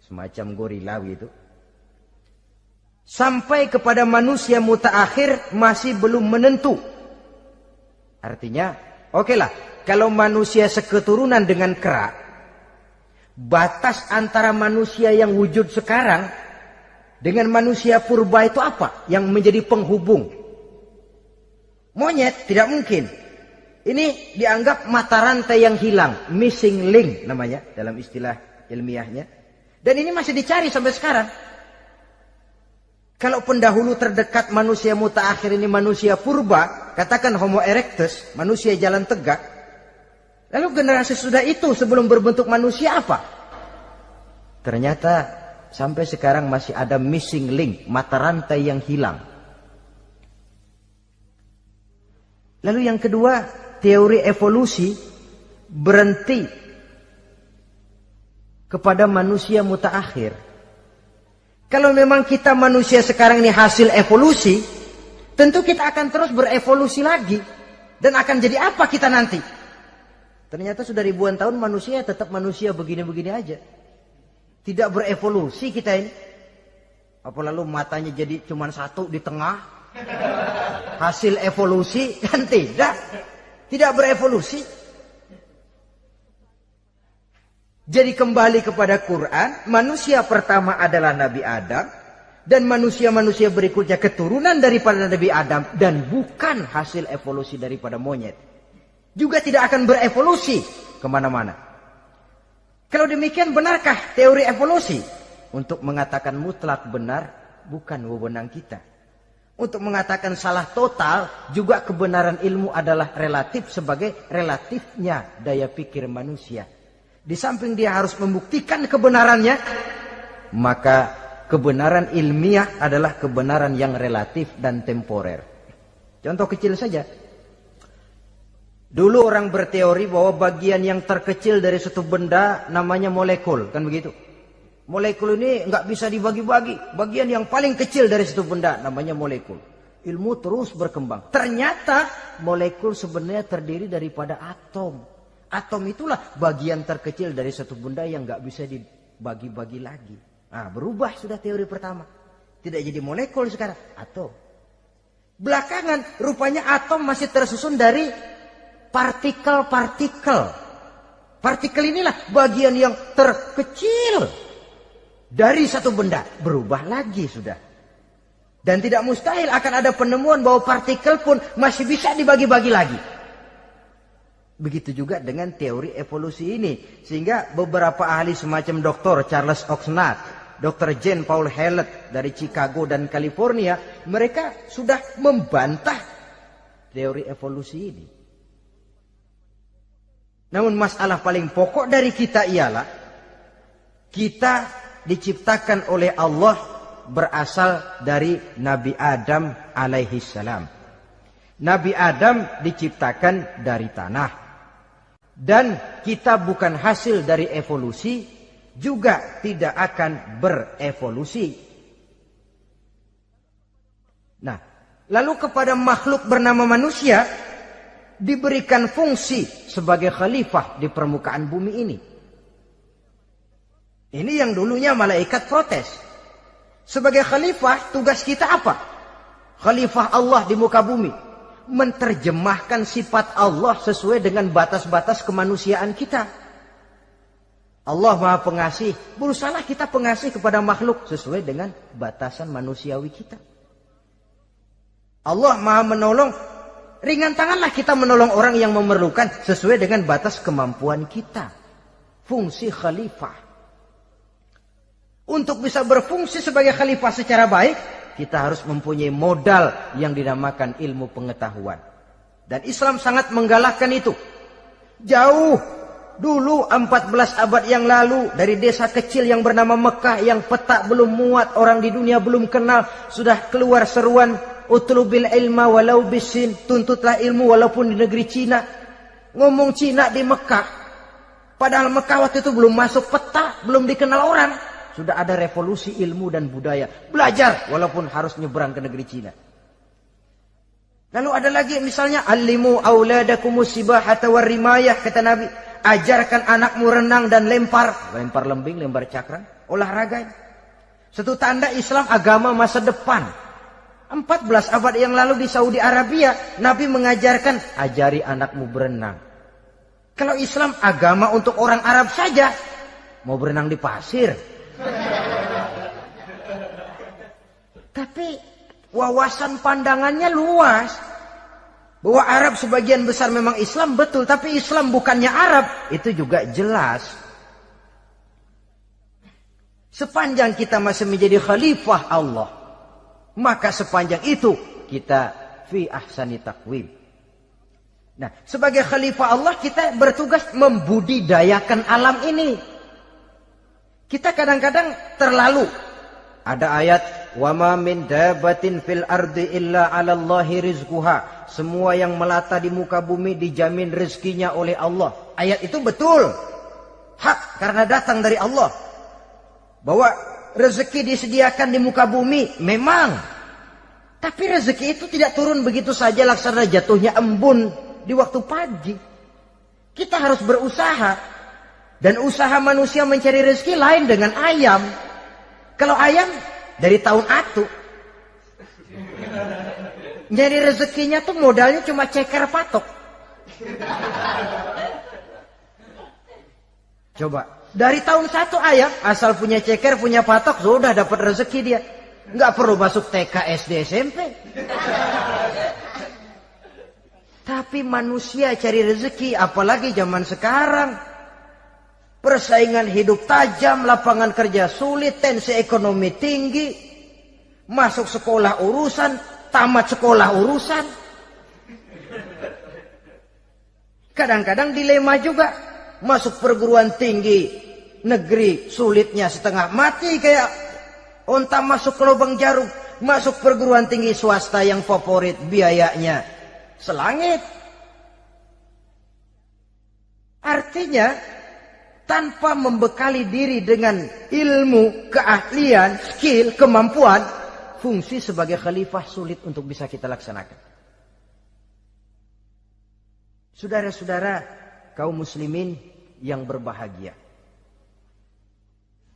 Speaker 1: semacam gorilawi itu, sampai kepada manusia mutaakhir masih belum menentu. Artinya, okelah, kalau manusia seketurunan dengan kera, batas antara manusia yang wujud sekarang dengan manusia purba itu apa? Yang menjadi penghubung. Monyet tidak mungkin. Ini dianggap mata rantai yang hilang, missing link namanya dalam istilah ilmiahnya. Dan ini masih dicari sampai sekarang. Kalau pendahulu terdekat manusia mutaakhir ini manusia purba, katakan Homo erectus, manusia jalan tegak. Lalu generasi sudah itu sebelum berbentuk manusia apa? Ternyata sampai sekarang masih ada missing link, mata rantai yang hilang. Lalu yang kedua, teori evolusi berhenti kepada manusia mutaakhir. Kalau memang kita manusia sekarang ini hasil evolusi, tentu kita akan terus berevolusi lagi. Dan akan jadi apa kita nanti? Ternyata sudah ribuan tahun manusia tetap manusia begini-begini aja. Tidak berevolusi kita ini. Apa lalu matanya jadi cuma satu di tengah? Hasil evolusi? Kan tidak. Tidak berevolusi. Jadi kembali kepada Quran, manusia pertama adalah Nabi Adam. Dan manusia-manusia berikutnya keturunan daripada Nabi Adam. Dan bukan hasil evolusi daripada monyet. Juga tidak akan berevolusi kemana-mana. Kalau demikian benarkah teori evolusi? Untuk mengatakan mutlak benar bukan wewenang kita. Untuk mengatakan salah total juga kebenaran ilmu adalah relatif sebagai relatifnya daya pikir manusia. Di samping dia harus membuktikan kebenarannya, maka kebenaran ilmiah adalah kebenaran yang relatif dan temporer. Contoh kecil saja. Dulu orang berteori bahwa bagian yang terkecil dari suatu benda namanya molekul, kan begitu? Molekul ini nggak bisa dibagi-bagi. Bagian yang paling kecil dari suatu benda namanya molekul. Ilmu terus berkembang. Ternyata molekul sebenarnya terdiri daripada atom. Atom itulah bagian terkecil dari suatu benda yang nggak bisa dibagi-bagi lagi. Nah, berubah sudah teori pertama. Tidak jadi molekul sekarang, atom. Belakangan rupanya atom masih tersusun dari partikel-partikel. Partikel inilah bagian yang terkecil dari satu benda. Berubah lagi sudah. Dan tidak mustahil akan ada penemuan bahwa partikel pun masih bisa dibagi-bagi lagi. Begitu juga dengan teori evolusi ini. Sehingga beberapa ahli semacam Dr. Charles Oxnard, Dr. Jane Paul Hallett dari Chicago dan California, mereka sudah membantah teori evolusi ini. Namun masalah paling pokok dari kita ialah kita diciptakan oleh Allah berasal dari Nabi Adam alaihi salam. Nabi Adam diciptakan dari tanah. Dan kita bukan hasil dari evolusi, juga tidak akan berevolusi. Nah, lalu kepada makhluk bernama manusia diberikan fungsi sebagai khalifah di permukaan bumi ini. Ini yang dulunya malaikat protes. Sebagai khalifah, tugas kita apa? Khalifah Allah di muka bumi. Menerjemahkan sifat Allah sesuai dengan batas-batas kemanusiaan kita. Allah Maha Pengasih. Berusahalah kita pengasih kepada makhluk sesuai dengan batasan manusiawi kita. Allah Maha Menolong. Ringan tanganlah kita menolong orang yang memerlukan sesuai dengan batas kemampuan kita. Fungsi khalifah. Untuk bisa berfungsi sebagai khalifah secara baik, kita harus mempunyai modal yang dinamakan ilmu pengetahuan. Dan Islam sangat menggalakkan itu. Jauh dulu 14 abad yang lalu, dari desa kecil yang bernama Mekah yang peta belum muat, orang di dunia belum kenal, sudah keluar seruan utlubil ilma walau bisin, tuntutlah ilmu walaupun di negeri Cina. Ngomong Cina di Mekah, padahal Mekah waktu itu belum masuk peta, belum dikenal orang. Sudah ada revolusi ilmu dan budaya. Belajar walaupun harus nyebrang ke negeri Cina. Lalu ada lagi misalnya allimu auladakumus sibahata warrimayah, kata Nabi. Ajarkan anakmu renang dan lempar. Lempar lembing, lempar cakram. Olahraga. Satu tanda Islam agama masa depan. 14 abad yang lalu di Saudi Arabia, Nabi mengajarkan ajari anakmu berenang. Kalau Islam agama untuk orang Arab saja, mau berenang di pasir. Tapi wawasan pandangannya luas. Bahwa Arab sebagian besar memang Islam, betul. Tapi Islam bukannya Arab, itu juga jelas. Sepanjang kita masih menjadi khalifah Allah, maka sepanjang itu kita fi ahsani taqwim. Nah, sebagai khalifah Allah kita bertugas membudidayakan alam ini. Kita kadang-kadang terlalu. Ada ayat, wa ma min dabatin fil ardi illa 'alallahi rizquha. Semua yang melata di muka bumi dijamin rezekinya oleh Allah. Ayat itu betul. hak karena datang dari Allah. Bahwa rezeki disediakan di muka bumi, memang. Tapi rezeki itu tidak turun begitu saja laksana jatuhnya embun di waktu pagi. Kita harus berusaha. Dan usaha manusia mencari rezeki lain dengan ayam. Kalau ayam dari tahun atu. Nyari rezekinya tuh modalnya cuma ceker patok. Coba, dari tahun 1 ayam, asal punya ceker, punya patok, sudah dapat rezeki dia. Nggak perlu masuk TK, SD, SMP. Tapi manusia cari rezeki, apalagi zaman sekarang. Persaingan hidup tajam, lapangan kerja sulit, tensi ekonomi tinggi. Masuk sekolah urusan, tamat sekolah urusan. Kadang-kadang dilema juga. Masuk perguruan tinggi negeri sulitnya setengah mati kayak onta masuk ke lubang jarum. Masuk perguruan tinggi swasta yang favorit biayanya selangit. Artinya tanpa membekali diri dengan ilmu, keahlian, skill, kemampuan, fungsi sebagai khalifah sulit untuk bisa kita laksanakan. Saudara-saudara kaum muslimin yang berbahagia.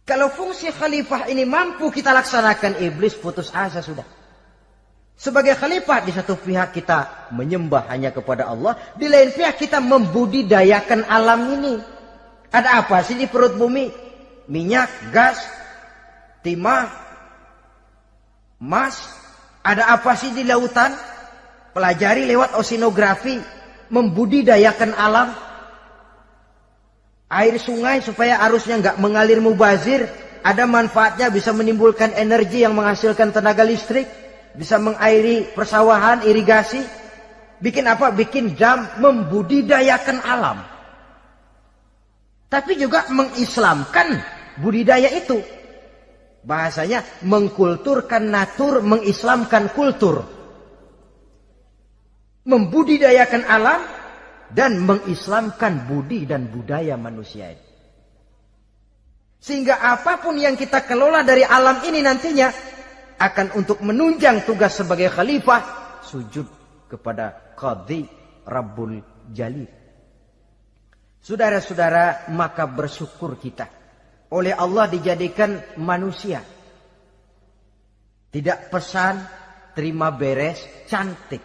Speaker 1: Kalau fungsi khalifah ini mampu kita laksanakan, iblis putus asa sudah. Sebagai khalifah, di satu pihak kita menyembah hanya kepada Allah, di lain pihak kita membudidayakan alam ini. Ada apa sih di perut bumi? Minyak, gas, timah, emas. Ada apa sih di lautan? Pelajari lewat oceanografi, membudidayakan alam. Air sungai supaya arusnya nggak mengalir mubazir, ada manfaatnya, bisa menimbulkan energi yang menghasilkan tenaga listrik, bisa mengairi persawahan, irigasi. Bikin apa? Bikin dam, membudidayakan alam. Tapi juga mengislamkan budidaya itu. Bahasanya mengkulturkan natur, mengislamkan kultur. Membudidayakan alam dan mengislamkan budi dan budaya manusia ini. Sehingga apapun yang kita kelola dari alam ini nantinya akan untuk menunjang tugas sebagai khalifah, sujud kepada Qadhi Rabbul Jalil. Saudara-saudara, maka bersyukur kita oleh Allah dijadikan manusia. Tidak pesan, terima beres, cantik.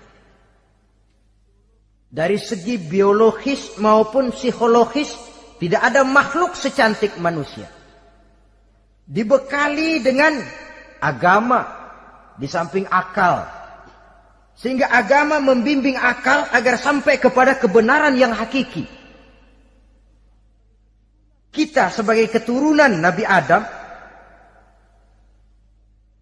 Speaker 1: Dari segi biologis maupun psikologis, tidak ada makhluk secantik manusia. Dibekali dengan agama di samping akal. Sehingga agama membimbing akal agar sampai kepada kebenaran yang hakiki. Kita sebagai keturunan Nabi Adam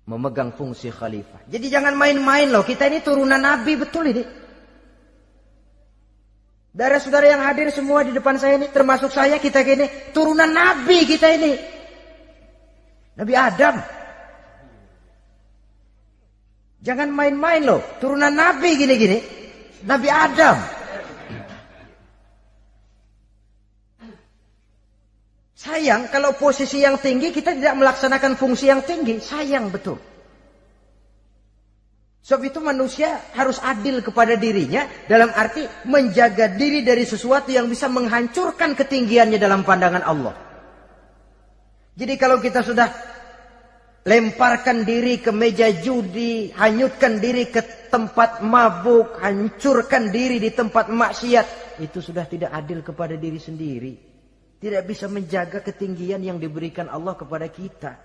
Speaker 1: memegang fungsi khalifah. Jadi jangan main-main loh, kita ini turunan Nabi, betul ini. Saudara-saudara yang hadir semua di depan saya ini, termasuk saya, kita gini, turunan Nabi kita ini. Nabi Adam. Jangan main-main loh, turunan Nabi gini-gini. Nabi Adam. Sayang kalau posisi yang tinggi kita tidak melaksanakan fungsi yang tinggi. Sayang betul. Sebab itu manusia harus adil kepada dirinya dalam arti menjaga diri dari sesuatu yang bisa menghancurkan ketinggiannya dalam pandangan Allah. Jadi kalau kita sudah lemparkan diri ke meja judi, hanyutkan diri ke tempat mabuk, hancurkan diri di tempat maksiat, itu sudah tidak adil kepada diri sendiri. Tidak bisa menjaga ketinggian yang diberikan Allah kepada kita.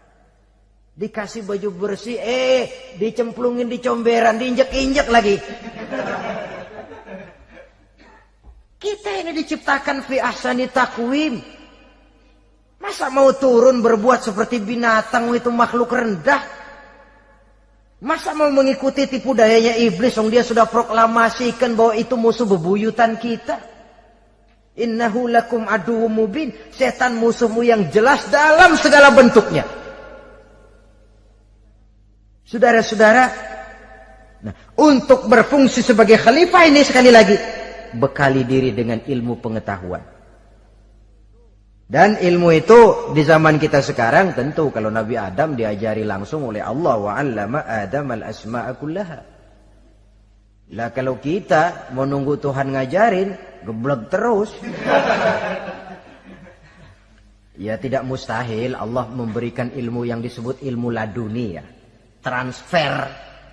Speaker 1: Dikasih baju bersih, dicemplungin di comberan, diinjek-injek lagi. Kita ini diciptakan fi ahsani taqwim. Masa mau turun berbuat seperti binatang, itu makhluk rendah? Masa mau mengikuti tipu dayanya iblis, yang dia sudah proklamasikan bahwa itu musuh bebuyutan kita? Innahu lakum aduwwum mubin. Setan musuhmu yang jelas dalam segala bentuknya. Saudara-saudara, nah, untuk berfungsi sebagai khalifah ini sekali lagi, bekali diri dengan ilmu pengetahuan. Dan ilmu itu di zaman kita sekarang tentu kalau Nabi Adam diajari langsung oleh Allah, wa 'allama Adam al-asma'a kullaha. Lah kalau kita mau nunggu Tuhan ngajarin, geblek terus. Ya tidak mustahil Allah memberikan ilmu yang disebut ilmu laduni ya. Transfer.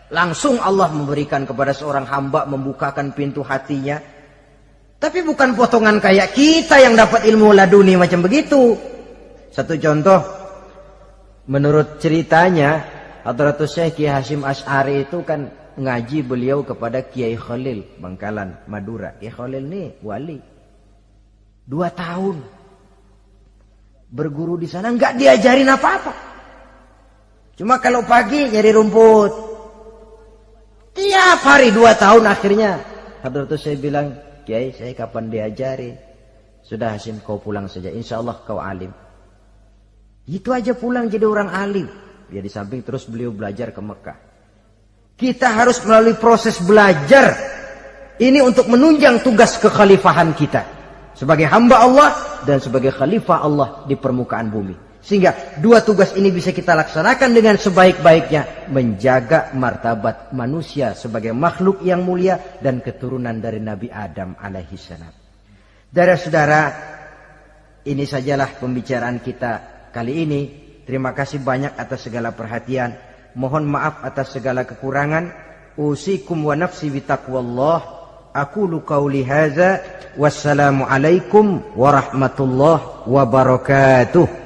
Speaker 1: Langsung Allah memberikan kepada seorang hamba, membukakan pintu hatinya. Tapi bukan potongan kayak kita yang dapat ilmu laduni macam begitu. Satu contoh, menurut ceritanya, Hadratus Syekh Kiai Hasyim Asy'ari itu kan ngaji beliau kepada Kiai Khalil Bangkalan, Madura. Kiai Khalil ini wali. 2 tahun berguru di sana, nggak diajarin apa-apa. Cuma kalau pagi nyari rumput. Tiap hari 2 tahun akhirnya Hadratus Syekh bilang, Kiai, saya kapan diajari? Sudah Hasyim, kau pulang saja. Insya Allah kau alim. Itu aja pulang jadi orang alim. Ya di samping terus beliau belajar ke Mekah. Kita harus melalui proses belajar. Ini untuk menunjang tugas kekhalifahan kita. Sebagai hamba Allah dan sebagai khalifah Allah di permukaan bumi. Sehingga 2 tugas ini bisa kita laksanakan dengan sebaik-baiknya. Menjaga martabat manusia sebagai makhluk yang mulia dan keturunan dari Nabi Adam alaihissalam. Saudara-saudara, ini sajalah pembicaraan kita kali ini. Terima kasih banyak atas segala perhatian. Mohon maaf atas segala kekurangan. Usikum wa nafsi bitaqwallah. Aqulu qauli hadza. Wassalamualaikum warahmatullahi wabarakatuh.